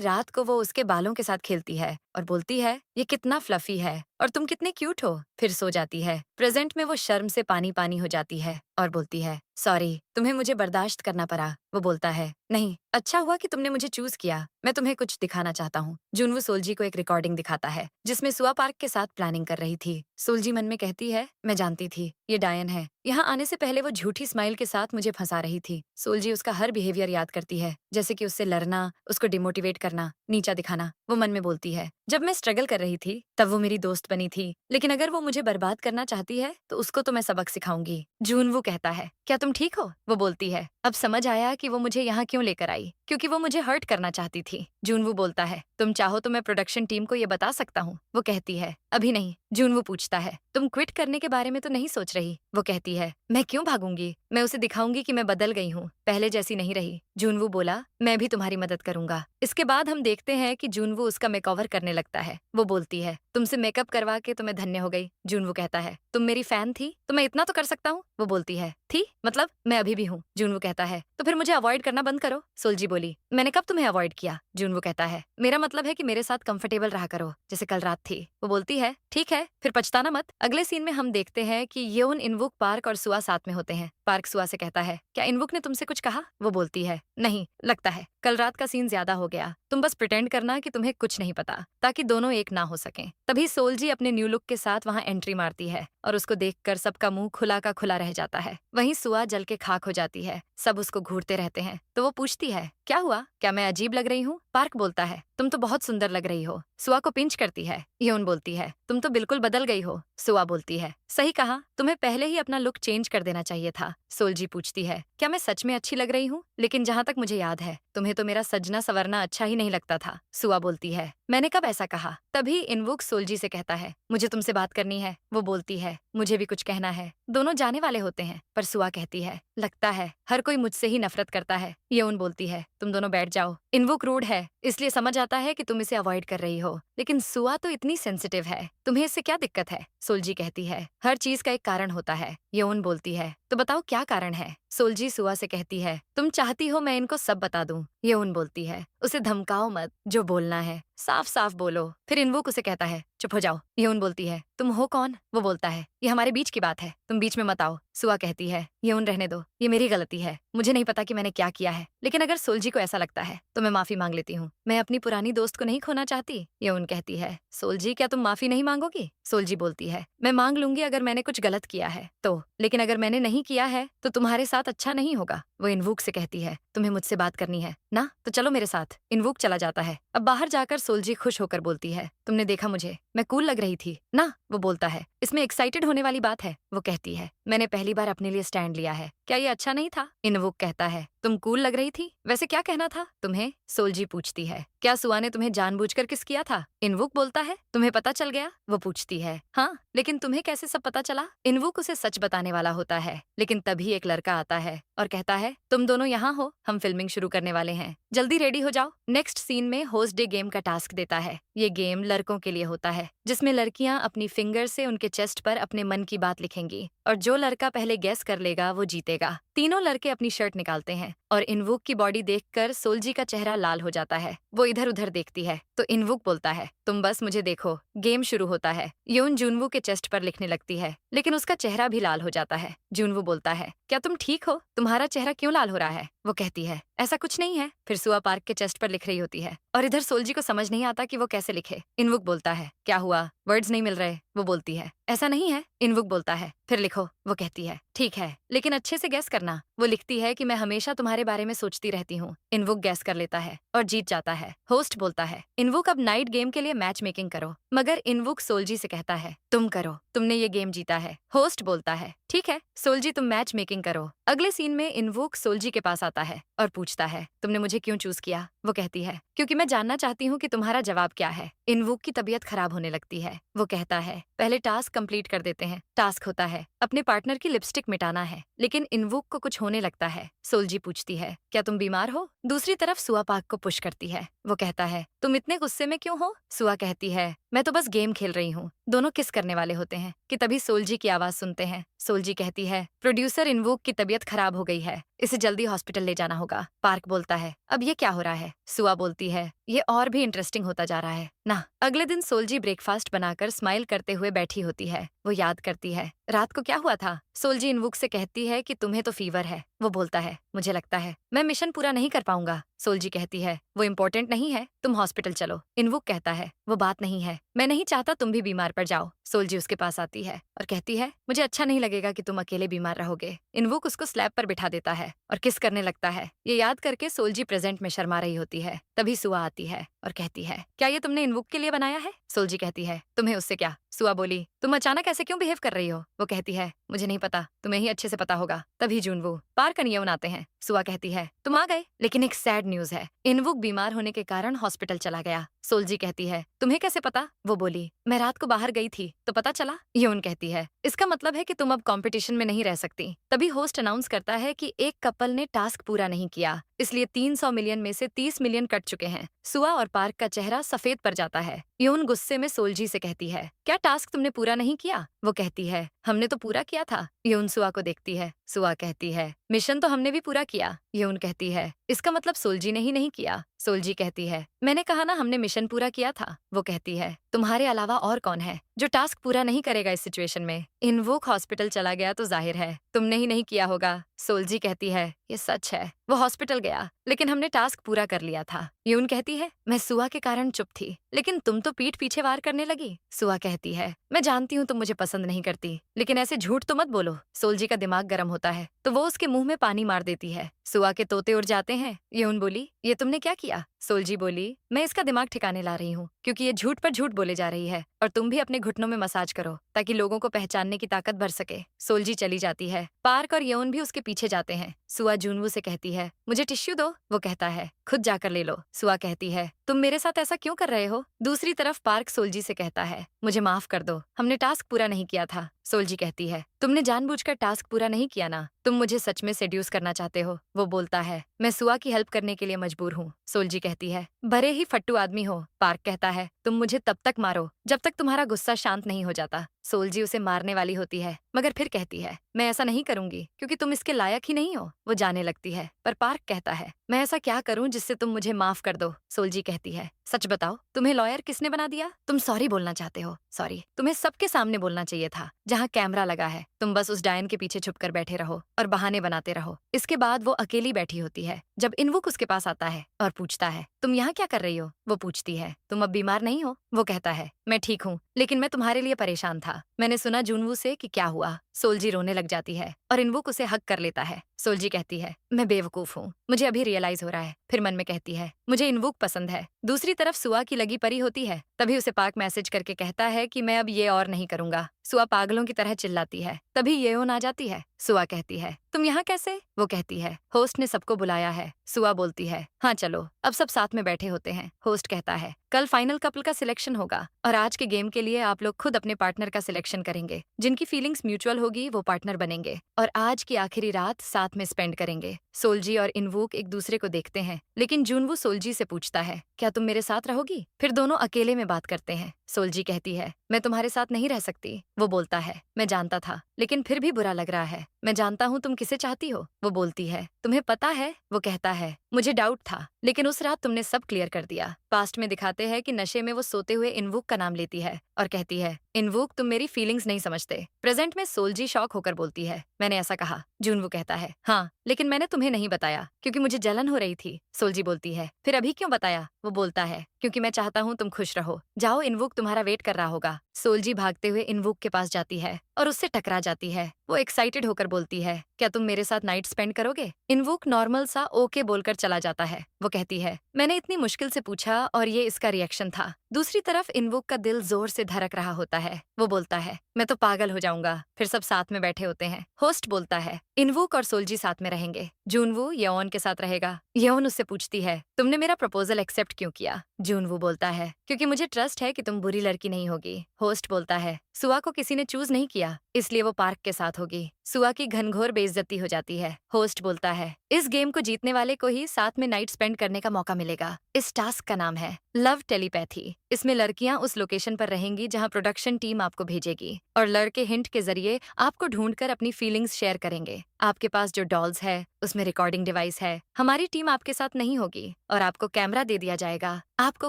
रात को वो उसके बालों के साथ खेलती है और बोलती है, ये कितना फ्लफी है और तुम कितने क्यूट हो, फिर सो जाती है। प्रेजेंट में वो शर्म से पानी पानी हो जाती है और बोलती है, सॉरी, तुम्हें मुझे बर्दाश्त करना पड़ा। वो बोलता है, नहीं, अच्छा हुआ कि तुमने मुझे चूज किया, मैं तुम्हें कुछ दिखाना चाहता हूँ। जूनवू सोल्जी को एक रिकॉर्डिंग दिखाता है जिसमें सुआ पार्क के साथ प्लानिंग कर रही थी। सोल्जी मन में कहती है, मैं जानती थी ये डायन है, यहाँ आने से पहले वो झूठी स्माइल के साथ मुझे फंसा रही थी। सोल्जी उसका हर बिहेवियर याद करती है, जैसे कि उससे लड़ना, उसको डिमोटिवेट करना, नीचा दिखाना। वो मन में बोलती है, जब मैं स्ट्रगल कर रही थी तब वो मेरी दोस्त बनी थी, लेकिन अगर वो मुझे बर्बाद करना चाहती है तो उसको तो मैं सबक सिखाऊंगी। जूनवू कहता है, क्या तुम ठीक हो? वो बोलती है, अब समझ आया कि वो मुझे यहाँ क्यों लेकर आई, क्योंकि वो मुझे हर्ट करना चाहती थी। जूनवू बोलता है, तुम चाहो तो मैं प्रोडक्शन टीम को ये बता सकता हूँ। वो कहती है, अभी नहीं। जूनवू पूछता है, तुम क्विट करने के बारे में तो नहीं सोच रही? वो कहती है, मैं क्यों भागूंगी, मैं उसे दिखाऊंगी कि मैं बदल गई हूँ, पहले जैसी नहीं रही। जूनवू बोला, मैं भी तुम्हारी मदद करूंगा। इसके बाद हम देखते हैं कि जूनवू उसका मेकओवर करने लगता है। वो बोलती है, तुमसे मेकअप करवा के तो मैं धन्य हो गई। जूनवू कहता है, तुम मेरी फैन थी तो मैं इतना तो कर सकता हूँ। वो बोलती है, थी मतलब, मैं अभी भी हूँ। जूनवू कहता है, तो फिर मुझे अवॉइड करना बंद करो। सोल्जी बोली, मैंने कब तुम्हें अवॉइड किया? जूनवू कहता है, मेरा मतलब है कि मेरे साथ कंफर्टेबल रहा करो, जैसे कल रात थी। वो बोलती है, ठीक है, फिर पछताना मत। अगले सीन में हम देखते हैं कि येउन, इनवुक, पार्क और सुआ साथ में होते हैं। पार्क सुआ से कहता है, क्या इनवुक ने तुमसे कुछ कहा? वो बोलती है, नहीं, लगता है कल रात का सीन ज्यादा हो गया, तुम बस प्रिटेंड करना कि तुम्हें कुछ नहीं पता, ताकि दोनों एक ना हो सकें। तभी सोल्जी अपने न्यू लुक के साथ वहां एंट्री मारती है और उसको देखकर सबका मुंह खुला का खुला रह जाता है। वहीं सुआ जल के खाक हो जाती है। सब उसको घूरते रहते हैं तो वो पूछती है, क्या हुआ, क्या मैं अजीब लग रही हूँ? पार्क बोलता है, तुम तो बहुत सुंदर लग रही हो। सुआ को पिंच करती है। योन बोलती है, तुम तो बिल्कुल बदल गई हो। सुआ बोलती है, सही कहा, तुम्हें पहले ही अपना लुक चेंज कर देना चाहिए था। सोल्जी पूछती है, क्या मैं सच में अच्छी लग रही हूँ? लेकिन जहाँ तक मुझे याद है तुम्हें तो मेरा सजना संवरना अच्छा ही नहीं लगता था। सुआ बोलती है, मैंने कब ऐसा कहा? तभी इनवुक सोल्जी से कहता है, मुझे तुमसे बात करनी है। वो बोलती है, मुझे भी कुछ कहना है। दोनों जाने वाले होते हैं पर सुआ कहती है, लगता है हर कोई मुझसे ही नफरत करता है। येउन बोलती है, तुम दोनों बैठ जाओ। इनवुक रूड है, इसलिए समझ आता है कि तुम इसे अवॉइड कर रही हो, लेकिन सुआ तो इतनी सेंसिटिव है, तुम्हें इससे क्या दिक्कत है? सोल्जी कहती है, हर चीज का एक कारण होता है। येउन बोलती है, तो बताओ क्या कारण है? सोल्जी सुआ से कहती है, तुम चाहती हो मैं इनको सब बता दूं। येउन बोलती है, उसे धमकाओ मत, जो बोलना है साफ साफ बोलो। फिर इनवुक उसे कहता है, चुप हो जाओ। येउन बोलती है, तुम हो कौन? वो बोलता है, ये हमारे बीच की बात है, तुम बीच में मत आओ। सुआ कहती है, येउन रहने दो, ये मेरी गलती है, मुझे नहीं पता कि मैंने क्या किया है, लेकिन अगर सोल्जी को ऐसा लगता है तो मैं माफी मांग लेती हूँ। मैं अपनी पुरानी दोस्त को नहीं खोना चाहती। येउन कहती है, सोल्जी क्या तुम माफी नहीं मांगोगी? सोल्जी बोलती है, मैं मांग लूंगी अगर मैंने कुछ गलत किया है तो, लेकिन अगर मैंने नहीं किया है तो तुम्हारे साथ अच्छा नहीं होगा। वो इनवुक से कहती है, तुम्हें मुझसे बात करनी है ना, तो चलो मेरे साथ। इनवुक चला जाता है। अब बाहर जाकर सोल्जी खुश होकर बोलती है, तुमने देखा मुझे, मैं कूल लग रही थी ना? वो बोलता है, इसमें एक्साइटेड होने वाली बात है। वो कहती है, मैंने पहली बार अपने लिए स्टैंड लिया है, क्या ये अच्छा नहीं था? इनवुक कहता है, तुम कूल लग रही थी, वैसे क्या कहना था तुम्हें? सोल्जी पूछती है, क्या सुआ ने तुम्हें जानबूझकर किस किया था? इनवुक बोलता है, तुम्हें पता चल गया? वो पूछती है, हाँ, लेकिन तुम्हें कैसे सब पता चला? इनवुक उसे सच बताने वाला होता है, लेकिन तभी एक लड़का आता है और कहता है, तुम दोनों यहाँ हो, हम फिल्मिंग शुरू करने वाले हैं, जल्दी रेडी हो जाओ। नेक्स्ट सीन में होस्ट डे गेम का टास्क देता है। ये गेम लड़कों के लिए होता है, जिसमें लड़कियां अपनी फिंगर से उनके चेस्ट पर अपने मन की बात लिखेंगी और जो लड़का पहले गेस कर लेगा वो जीतेगा। तीनों लड़के अपनी शर्ट निकालते हैं और इनवुक की बॉडी देखकर सोल्जी का चेहरा लाल हो जाता है। वो इधर उधर देखती है तो इनवुक बोलता है, तुम बस मुझे देखो, गेम शुरू होता है। योन जूनवू के चेस्ट पर लिखने लगती है, लेकिन उसका चेहरा भी लाल हो जाता है। जूनवू बोलता है, क्या तुम ठीक हो? तुम्हारा चेहरा क्यों लाल हो रहा है? वो कहती है, ऐसा कुछ नहीं है। फिर सुआ पार्क के चेस्ट पर लिख रही होती है और इधर सोल्जी को समझ नहीं आता कि वो कैसे लिखे। इनवुक बोलता है, क्या हुआ, वर्ड्स नहीं मिल रहे? वो बोलती है, ऐसा नहीं है, इनवुक बोलता है। फिर लिखो, वो कहती है। ठीक है, लेकिन अच्छे से गैस करना। वो लिखती है कि मैं हमेशा तुम्हारे बारे में सोचती रहती हूँ। इनवुक गैस कर लेता है और जीत जाता है। होस्ट बोलता है, इनवुक अब नाइट गेम के लिए मैच मेकिंग करो। मगर इनवुक सोल्जी से कहता है, तुम करो, तुमने ये गेम जीता है। होस्ट बोलता है, ठीक है सोल्जी, तुम मैच मेकिंग करो। अगले सीन में इनवुक सोल्जी के पास आता है और पूछता है, तुमने मुझे क्यों चूज किया? वो कहती है, क्योंकि मैं जानना चाहती हूँ कि तुम्हारा जवाब क्या है। इनवुक की तबीयत खराब होने लगती है। वो कहता है, पहले टास्क कंप्लीट कर देते हैं। टास्क होता है अपने पार्टनर की लिपस्टिक मिटाना है, लेकिन इनवुक को कुछ होने लगता है। सोल्जी पूछती है, क्या तुम बीमार हो? दूसरी तरफ सुआ पार्क को पुश करती है। वो कहता है, तुम इतने गुस्से में क्यों हो? सुआ कहती है, मैं तो बस गेम खेल रही हूँ। दोनों किस करने वाले होते हैं कि तभी सोल्जी की आवाज सुनते हैं। सोल्जी कहती है, प्रोड्यूसर इनवुक की तबीयत खराब हो गई है, इसे जल्दी हॉस्पिटल ले जाना होगा। पार्क बोलता है, अब ये क्या हो रहा है? सुआ बोलती है, ये और भी इंटरेस्टिंग होता जा रहा है ना। अगले दिन सोल्जी ब्रेकफास्ट बनाकर स्माइल करते हुए बैठी होती है। वो याद करती है, रात को क्या हुआ था। सोल्जी इनवुक से कहती है कि तुम्हें तो फीवर है। वो बोलता है, मुझे लगता है मैं मिशन पूरा नहीं कर पाऊंगा। सोल्जी कहती है, वो इम्पोर्टेंट नहीं है, तुम हॉस्पिटल चलो। इनवुक कहता है, वो बात नहीं है, मैं नहीं चाहता तुम भी बीमार पड़ जाओ। सोल्जी उसके पास आती है और कहती है, मुझे अच्छा नहीं लगेगा कि तुम अकेले बीमार रहोगे। इनवुक उसको स्लैब पर बिठा देता है और किस करने लगता है। ये याद करके सोल्जी प्रेजेंट में शर्मा रही होती है। तभी सुआ आती है और कहती है, क्या ये तुमने इनवुक के लिए बनाया है? सोल्जी कहती है, तुम्हें उससे क्या? सुआ बोली, तुम अचानक ऐसे क्यों बिहेव कर रही हो? वो कहती है, मुझे नहीं पता, तुम्हें ही अच्छे से पता होगा। तभी जुनवू पार्क और यवन आते हैं। सुआ कहती है, तुम आ गए, लेकिन एक सैड न्यूज है, इनवुक बीमार होने के कारण हॉस्पिटल चला गया। सोल्जी कहती है, तुम्हें कैसे पता? वो बोली, मैं रात को बाहर गई थी तो पता चला। यवन कहती है, इसका मतलब है कि तुम अब कंपटीशन में नहीं रह सकती। तभी होस्ट अनाउंस करता है कि एक कपल ने टास्क पूरा नहीं किया, इसलिए 300 मिलियन में से 30 मिलियन कट चुके हैं। सुआ और पार्क का चेहरा सफेद पड़ जाता है। यून गुस्से में सोल्जी से कहती है, क्या टास्क तुमने पूरा नहीं किया? वो कहती है, हमने तो पूरा किया था। यून सुआ को देखती है। सुआ कहती है, मिशन तो हमने भी पूरा किया। यून कहती है, इसका मतलब सोल्जी ने ही नहीं किया। सोल्जी कहती है, मैंने कहा ना हमने मिशन पूरा किया था। वो कहती है, तुम्हारे अलावा और कौन है जो टास्क पूरा नहीं करेगा इस सिचुएशन में? इनवुक हॉस्पिटल चला गया तो जाहिर है तुमने ही नहीं किया होगा। सोल्जी कहती है, ये सच है, वो हॉस्पिटल गया लेकिन हमने टास्क पूरा कर लिया था। यून कहती है, मैं सुआ के कारण चुप थी, लेकिन तुम तो पीठ पीछे वार करने लगी। सुआ कहती है, मैं जानती हूँ तुम मुझे पसंद नहीं करती, लेकिन ऐसे झूठ तो मत बोलो। सोल्जी का दिमाग गर्म होता है तो वो उसके मुंह में पानी मार देती है। सुआ के तोते उड़ जाते हैं। यून बोली, ये तुमने क्या किया? सोल्जी बोली, मैं इसका दिमाग ठिकाने ला रही हूँ, क्योंकि ये झूठ पर झूठ बोले जा रही है, और तुम भी अपने घुटनों में मसाज करो ताकि लोगों को पहचानने की ताकत भर सके। सोल्जी चली जाती है। पार्क और यौन भी उसके पीछे जाते हैं। सुआ जुनवू से कहती है, मुझे टिश्यू दो। वो कहता है, खुद जाकर ले लो। सुआ कहती है, तुम मेरे साथ ऐसा क्यों कर रहे हो? दूसरी तरफ पार्क सोल्जी से कहता है, मुझे माफ कर दो, हमने टास्क पूरा नहीं किया था। सोल्जी कहती है, तुमने जानबूझकर टास्क पूरा नहीं किया ना, तुम मुझे सच में सेड्यूस करना चाहते हो। वो बोलता है, मैं सुआ की हेल्प करने के लिए मजबूर हूँ। सोल्जी कहती है, भरे ही फट्टू आदमी हो। पार्क कहता है, तुम मुझे तब तक मारो जब तक तुम्हारा गुस्सा शांत नहीं हो जाता। सोल्जी उसे मारने वाली होती है, मगर फिर कहती है, मैं ऐसा नहीं करूंगी क्योंकि तुम इसके लायक ही नहीं हो। वो जाने लगती है, पर पार्क कहता है, मैं ऐसा क्या करूं जिससे तुम मुझे माफ कर दो? सोल्जी कहती है, सच बताओ, तुम्हें लॉयर किसने बना दिया? तुम सॉरी बोलना चाहते हो? सॉरी तुम्हें सबके सामने बोलना चाहिए था, जहाँ कैमरा लगा है। तुम बस उस डायन के पीछे छुपकर बैठे रहो और बहाने बनाते रहो। इसके बाद वो अकेली बैठी होती है जब इनवुक उसके पास आता है और पूछता है, तुम यहाँ क्या कर रही हो? वो पूछती है, तुम अब बीमार नहीं हो? वो कहता है, मैं ठीक हूँ, लेकिन मैं तुम्हारे लिए परेशान था। मैंने सुना जुनवू से कि क्या हुआ। सोल्जी रोने लग जाती है और इनवुक उसे हक कर लेता है। सोल्जी कहती है, मैं बेवकूफ हूँ, मुझे अभी रियलाइज हो रहा है। फिर मन में कहती है, मुझे इनवुक पसंद है। दूसरी तरफ सुआ की लगी परी होती है। तभी उसे पार्क मैसेज करके कहता है कि मैं अब ये और नहीं करूंगा। सुआ पागलों की तरह चिल्लाती है। तभी येओन आ जाती है। सुआ कहती है, तुम यहाँ कैसे? वो कहती है, होस्ट ने सबको बुलाया है। सुआ बोलती है, हाँ चलो, अब सब साथ में बैठे होते हैं। होस्ट कहता है, कल फाइनल कपल का सिलेक्शन होगा और आज के गेम के लिए आप लोग खुद अपने पार्टनर का सिलेक्शन करेंगे। जिनकी फीलिंग्स म्यूचुअल होगी वो पार्टनर बनेंगे और आज की आखिरी रात साथ में स्पेंड करेंगे। सोल्जी और इनवुक एक दूसरे को देखते हैं, लेकिन जुनवू सोल्जी से पूछता है, क्या तुम मेरे साथ रहोगी? फिर दोनों अकेले में बात करते हैं। सोल्जी कहती है, मैं तुम्हारे साथ नहीं रह सकती। वो बोलता है, मैं जानता था, लेकिन फिर भी बुरा लग रहा है। मैं जानता हूँ तुम किसे चाहती हो। वो बोलती है, तुम्हें पता है? वो कहता है, मुझे डाउट था, लेकिन उस रात तुमने सब क्लियर कर दिया। पास्ट में दिखाते हैं कि नशे में वो सोते हुए इनवुक का नाम लेती है और कहती है, इनवुक तुम मेरी फीलिंग्स नहीं समझते। प्रेजेंट में सोल्जी शॉक होकर बोलती है, मैंने ऐसा कहा? जुनवू कहता है, हाँ, लेकिन मैंने तुम्हें नहीं बताया क्योंकि मुझे जलन हो रही थी। सोल्जी बोलती है, फिर अभी क्यों बताया? वो बोलता है, क्योंकि मैं चाहता हूँ तुम खुश रहो। जाओ, इनवुक तुम्हारा वेट कर रहा होगा। सोल्जी भागते हुए इनवुक के पास जाती है और उससे टकरा जाती है। वो एक्साइटेड होकर बोलती है, क्या तुम मेरे साथ नाइट स्पेंड करोगे? इनवुक नॉर्मल सा ओके बोलकर चला जाता है। वो कहती है, मैंने इतनी मुश्किल से पूछा और ये इसका रिएक्शन था। दूसरी तरफ इनवुक का दिल जोर से धड़क रहा होता है। वो बोलता है, मैं तो पागल हो जाऊंगा। फिर सब साथ में बैठे होते हैं। होस्ट बोलता है, इनवुक और सोल्जी साथ में रहेंगे। जूनवू येओन के साथ रहेगा। येओन उससे पूछती है, तुमने मेरा प्रपोजल एक्सेप्ट क्यों किया? जूनवू बोलता है, क्योंकि मुझे ट्रस्ट है कि तुम बुरी लड़की नहीं होगी। होस्ट बोलता है, सुआ को किसी ने चूज नहीं किया, इसलिए वो पार्क के साथ होगी। सुआ की घनघोर बेइज्जती हो जाती है। होस्ट बोलता है, इस गेम को जीतने वाले को ही साथ में नाइट स्पेंड करने का मौका मिलेगा। इस टास्क का नाम है लव टेलीपैथी। इसमें लड़कियां उस लोकेशन पर रहेंगी जहां प्रोडक्शन टीम आपको भेजेगी और लड़के हिंट के जरिए आपको ढूंढकर अपनी फीलिंग्स शेयर करेंगे। आपके पास जो डॉल्स है उसमें रिकॉर्डिंग डिवाइस है। हमारी टीम आपके साथ नहीं होगी और आपको कैमरा दे दिया जाएगा। आपको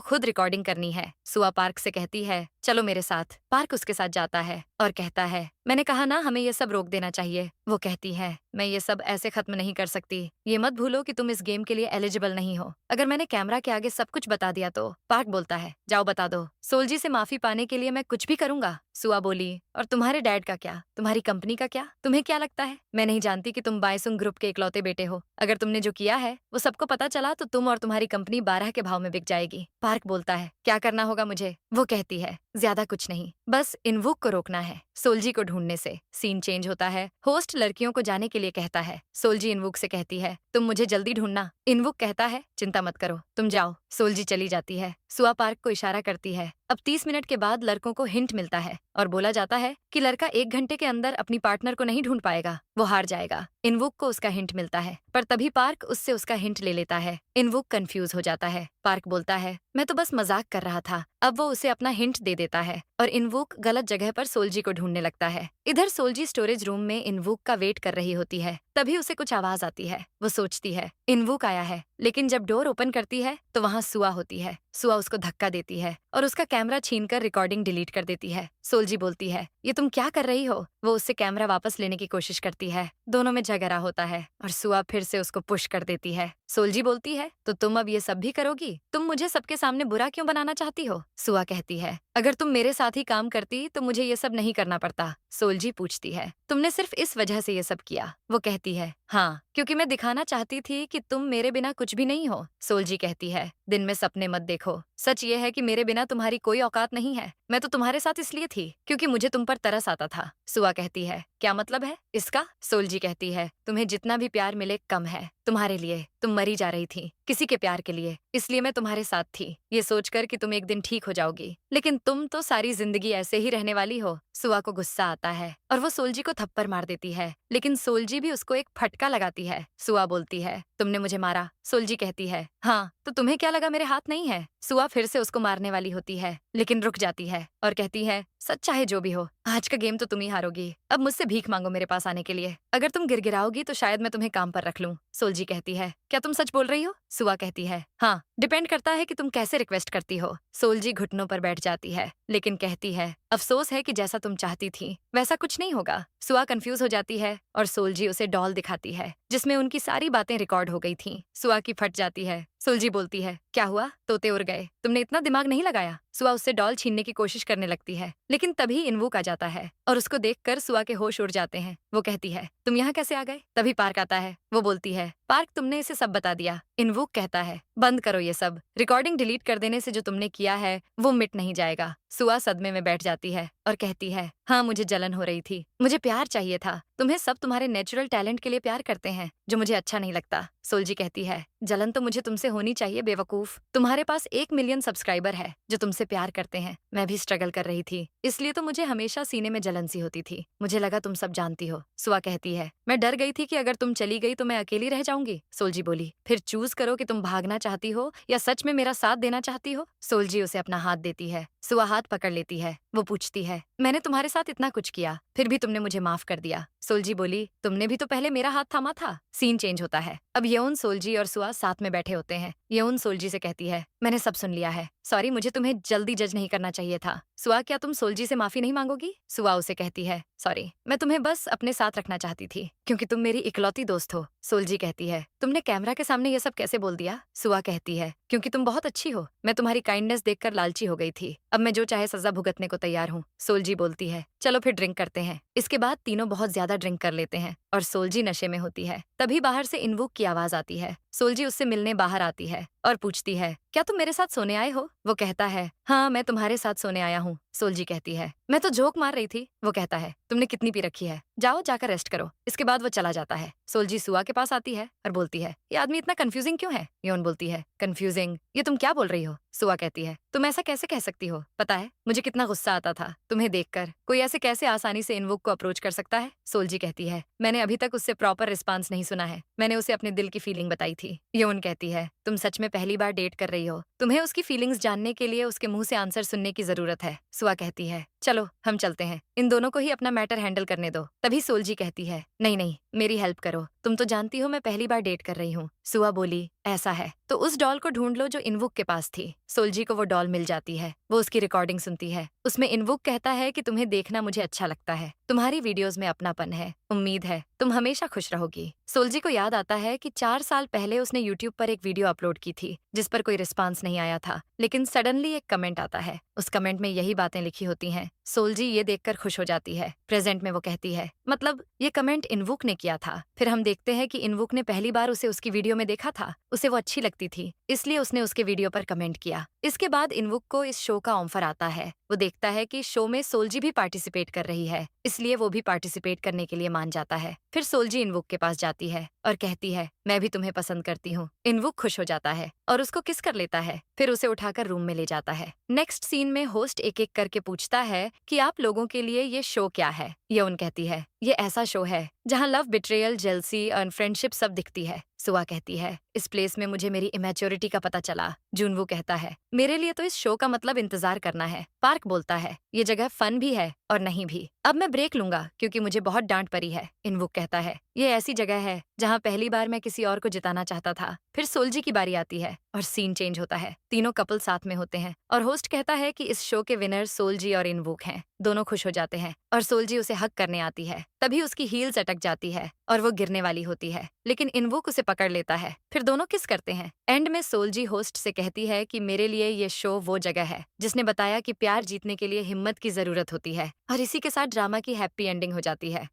खुद रिकॉर्डिंग करनी है। सुआ पार्क से कहती है, चलो मेरे साथ। पार्क उसके साथ जाता है और कहता है, मैंने कहा ना हमें ये सब रोक देना चाहिए। वो कहती है, मैं ये सब ऐसे खत्म नहीं कर सकती। ये मत भूलो कि तुम इस गेम के लिए एलिजिबल नहीं हो। अगर मैंने कैमरा के आगे सब कुछ बता दिया तो? पार्क बोलता है, जाओ बता दो। सोल्जी से माफी पाने के लिए मैं कुछ भी करूंगा। सुआ बोली, और तुम्हारे डैड का क्या? तुम्हारी कंपनी का क्या? तुम्हें क्या लगता है मैं नहीं जानती कि तुम बायसुंग ग्रुप के इकलौते बेटे हो? अगर तुमने जो किया है वो सबको पता चला तो तुम और तुम्हारी कंपनी 12 के भाव में बिक जाएगी। पार्क बोलता है, क्या करना होगा मुझे? वो कहती है, ज्यादा कुछ नहीं, बस इनवुक को रोकना है सोल्जी को ढूंढने से। सीन चेंज होता है। होस्ट लड़कियों को जाने के लिए कहता है। सोल्जी इनवुक से कहती है, तुम मुझे जल्दी ढूंढना। इनवुक कहता है, चिंता मत करो, तुम जाओ। सोल्जी चली जाती है। सुआ पार्क को इशारा करती है। अब 30 मिनट के बाद लड़कों को हिंट मिलता है और बोला जाता है कि लड़का 1 घंटे के अंदर अपनी पार्टनर को नहीं ढूंढ पाएगा, वो हार जाएगा। इनवुक को उसका हिंट मिलता है, पर तभी पार्क उससे उसका हिंट ले लेता है। इनवुक कंफ्यूज हो जाता है। पार्क बोलता है, मैं तो बस मजाक कर रहा था। अब वो उसे अपना हिंट दे देता है और इनवुक गलत जगह पर सोल्जी को ढूंढने लगता है। इधर सोल्जी स्टोरेज रूम में इनवुक का वेट कर रही होती है। तभी उसे कुछ आवाज आती है। वो सोचती है इनवुक आया है, लेकिन जब डोर ओपन करती है तो वहाँ सुआ होती है। सुआ उसको धक्का देती है और उसका कैमरा छीनकर रिकॉर्डिंग डिलीट कर देती है। सोल्जी बोलती है, ये तुम क्या कर रही हो? वो उससे कैमरा वापस लेने की कोशिश करती है। दोनों में झगड़ा होता है और सुआ फिर से उसको पुश कर देती है। सोल्जी बोलती है, तो तुम अब ये सब भी करोगी? तुम मुझे सबके सामने बुरा क्यों बनाना चाहती हो? सुआ कहती है, अगर तुम मेरे साथ ही काम करती तो मुझे ये सब नहीं करना पड़ता। सोल्जी पूछती है, तुमने सिर्फ इस वजह से ये सब किया? वो कहती है, हाँ, क्योंकि मैं दिखाना चाहती थी कि तुम मेरे बिना कुछ भी नहीं हो। सोल्जी कहती है, दिन में सपने मत देखो। सच ये है कि मेरे बिना तुम्हारी कोई औकात नहीं है। मैं तो तुम्हारे साथ इसलिए थी क्योंकि मुझे तुम पर तरस आता था। सुआ कहती है, क्या मतलब है इसका? सोल्जी कहती है, तुम्हें जितना भी प्यार मिले कम है। तुम्हारे लिए तुम मरी जा रही थी किसी के प्यार के लिए, इसलिए मैं तुम्हारे साथ थी, ये सोचकर कि तुम एक दिन ठीक हो जाओगी, लेकिन तुम तो सारी जिंदगी ऐसे ही रहने वाली हो। सुआ को गुस्सा आता है और वो सोल्जी को थप्पड़ मार देती है, लेकिन सोल्जी भी उसको एक फटका लगाती है। सुआ बोलती है, तुमने मुझे मारा। सोल्जी कहती है, हाँ, तो तुम्हें क्या लगा मेरे हाथ नहीं है? सुआ फिर से उसको मारने वाली होती है, लेकिन रुक जाती है और कहती है, सच चाहे जो भी हो, आज का गेम तो तुम ही हारोगी। अब मुझसे भीख मांगो मेरे पास आने के लिए। अगर तुम गिड़गिड़ाओगी तो शायद मैं तुम्हें काम पर रख लूं। सोल्जी कहती है, क्या तुम सच बोल रही हो? सुआ कहती है, हाँ, डिपेंड करता है कि तुम कैसे रिक्वेस्ट करती हो। सोल्जी घुटनों पर बैठ जाती है, लेकिन कहती है, अफसोस है कि जैसा तुम चाहती थी वैसा कुछ नहीं होगा। सुआ कंफ्यूज हो जाती है और सोल्जी उसे डॉल दिखाती है जिसमें उनकी सारी बातें रिकॉर्ड हो गई थीं। सुआ की फट जाती है। सोल्जी बोलती है, क्या हुआ? तोते उड़ गए, तुमने इतना दिमाग नहीं लगाया। सुआ उससे डॉल छीनने की कोशिश करने लगती है, लेकिन तभी इनवुक आ जाता है और उसको देखकर सुआ के होश उड़ जाते हैं। वो कहती है, तुम यहाँ कैसे आ गए? तभी पार्क आता है। वो बोलती है, पार्क तुमने इसे सब बता दिया। इनवुक कहता है, बंद करो ये सब। रिकॉर्डिंग डिलीट कर देने से जो तुमने किया है वो मिट नहीं जाएगा। सुआ सदमे में बैठ जाती है और कहती है, हाँ, मुझे जलन हो रही थी, मुझे प्यार चाहिए था। तुम्हें सब तुम्हारे नेचुरल टैलेंट के लिए प्यार करते हैं जो मुझे अच्छा नहीं लगता। सोल्जी कहती है, जलन तो मुझे तुमसे होनी चाहिए बेवकूफ। तुम्हारे पास 1 मिलियन सब्सक्राइबर है जो तुमसे प्यार करते हैं। मैं भी स्ट्रगल कर रही थी, इसलिए तो मुझे हमेशा सीने में जलन सी होती थी। मुझे लगा तुम सब जानती हो। सुआ कहती है, मैं डर गई थी कि अगर तुम चली गई तो मैं अकेली रह जाऊंगी। सोल्जी बोली, फिर चूज करो कि तुम भागना चाहती हो या सच में मेरा साथ देना चाहती हो। सोल्जी उसे अपना हाथ देती है। सुआ हाथ पकड़ लेती है। वो पूछती है, मैंने तुम्हारे साथ इतना कुछ किया, फिर भी तुमने मुझे माफ कर दिया। सोल्जी बोली, तुमने भी तो पहले मेरा हाथ थामा था। सीन चेंज होता है। अब येउन, सोल्जी और सुआ साथ में बैठे होते हैं। येउन सोल्जी से कहती है, मैंने सब सुन लिया है। सॉरी, मुझे तुम्हें जल्दी जज नहीं करना चाहिए था। सुआ, क्या तुम सोल्जी से माफी नहीं मांगोगी? सुआ उसे कहती है, सॉरी, मैं तुम्हें बस अपने साथ रखना चाहती थी क्योंकि तुम मेरी इकलौती दोस्त हो। सोल्जी कहती है, तुमने कैमरा के सामने ये सब कैसे बोल दिया? सुआ कहती है, क्योंकि तुम बहुत अच्छी हो। मैं तुम्हारी काइंडनेस देखकर लालची हो गई थी। अब मैं जो चाहे सजा भुगतने को तैयार हूँ। सोल्जी बोलती है, चलो फिर ड्रिंक करते हैं। इसके बाद तीनों बहुत ज्यादा ड्रिंक कर लेते हैं और सोल्जी नशे में होती है। तभी बाहर से इनवुक की आवाज आती है। सोल्जी उससे मिलने बाहर आती है और पूछती है, क्या तुम मेरे साथ सोने आए हो? वो कहता है, हाँ, मैं तुम्हारे साथ सोने आया हूँ। सोल्जी कहती है, मैं तो जोक मार रही थी। वो कहता है, तुमने कितनी पी रखी है? जाओ जाकर रेस्ट करो। इसके बाद वो चला जाता है। सोल्जी सुआ के पास आती है और बोलती है, ये आदमी इतना कंफ्यूजिंग क्यों है? योन बोलती है, कंफ्यूजिंग? ये तुम क्या बोल रही हो? सुआ कहती है, तुम ऐसा कैसे कह सकती हो? पता है मुझे कितना गुस्सा आता था तुम्हें देखकर। कोई ऐसे कैसे आसानी से इनवुक को अप्रोच कर सकता है? सोल्जी कहती है, मैंने अभी तक उससे प्रॉपर रिस्पांस नहीं सुना है। मैंने उसे अपने दिल की फीलिंग बताई थी। योन कहती है, तुम सच में पहली बार डेट कर रही हो। तुम्हें उसकी फीलिंग्स जानने के लिए उसके मुंह से आंसर सुनने की जरूरत है। सुआ कहती है, चलो हम चलते हैं, इन दोनों को ही अपना मैटर हैंडल करने दो। तभी सोल्जी कहती है, नहीं नहीं, मेरी हेल्प करो। तुम तो जानती हो मैं पहली बार डेट कर रही हूँ। सुआ बोली, ऐसा है तो उस डॉल को ढूंढ लो जो इनवुक के पास थी। सोल्जी को वो डॉल मिल जाती है। वो उसकी रिकॉर्डिंग सुनती है। उसमें इनवुक कहता है कि तुम्हें देखना मुझे अच्छा लगता है। तुम्हारी वीडियोस में अपनापन है। उम्मीद है तुम हमेशा खुश रहोगी। सोल्जी को याद आता है कि 4 साल पहले उसने यूट्यूब पर एक वीडियो अपलोड की थी जिस पर कोई रिस्पांस नहीं आया था, लेकिन सडनली एक कमेंट आता है। उस कमेंट में यही बातें लिखी होती हैं। सोल्जी ये देखकर खुश हो जाती है। प्रेजेंट में वो कहती है, मतलब ये कमेंट इनवुक ने किया था। फिर हम देखते हैं कि इनवुक ने पहली बार उसे उसकी वीडियो में देखा था। उसे वो अच्छी लगती थी, इसलिए उसने उसके वीडियो पर कमेंट किया। इसके बाद इनवुक को इस शो का ऑफर आता है। वो देखता है कि शो में सोल्जी भी पार्टिसिपेट कर रही है, इसलिए वो भी पार्टिसिपेट करने के लिए मान जाता है। फिर सोल्जी इनवुक के पास जाती है और कहती है, मैं भी तुम्हें पसंद करती हूँ। इनवुक खुश हो जाता है और उसको किस कर लेता है। फिर उसे उठाकर रूम में ले जाता है। नेक्स्ट सीन में होस्ट एक एक करके पूछता है कि आप लोगों के लिए ये शो क्या है? योन कहती है, ये ऐसा शो है जहाँ लव, बिट्रेयल, जेलसी और फ्रेंडशिप सब दिखती है। सुआ कहती है, इस प्लेस में मुझे मेरी इमेच्योरिटी का पता चला। जुनवू कहता है, मेरे लिए तो इस शो का मतलब इंतजार करना है। पार्क बोलता है, ये जगह फन भी है और नहीं भी। अब मैं ब्रेक लूंगा क्योंकि मुझे बहुत डांट पड़ी है। इनवुक कहता है, ये ऐसी जगह है जहाँ पहली बार मैं किसी और को जिताना चाहता था। फिर सोल्जी की बारी आती है और सीन चेंज होता है। तीनों कपल साथ में होते हैं और होस्ट कहता है कि इस शो के विनर सोल्जी और इनवुक हैं। दोनों खुश हो जाते हैं और सोल्जी उसे हक करने आती है। तभी उसकी हील्स अटक जाती है और वो गिरने वाली होती है, लेकिन इनवुक उसे पकड़ लेता है। फिर दोनों किस करते हैं। एंड में सोल्जी होस्ट से कहती है कि मेरे लिए ये शो वो जगह है जिसने बताया कि प्यार जीतने के लिए हिम्मत की जरूरत होती है। और इसी के साथ ड्रामा की हैप्पी एंडिंग हो जाती है।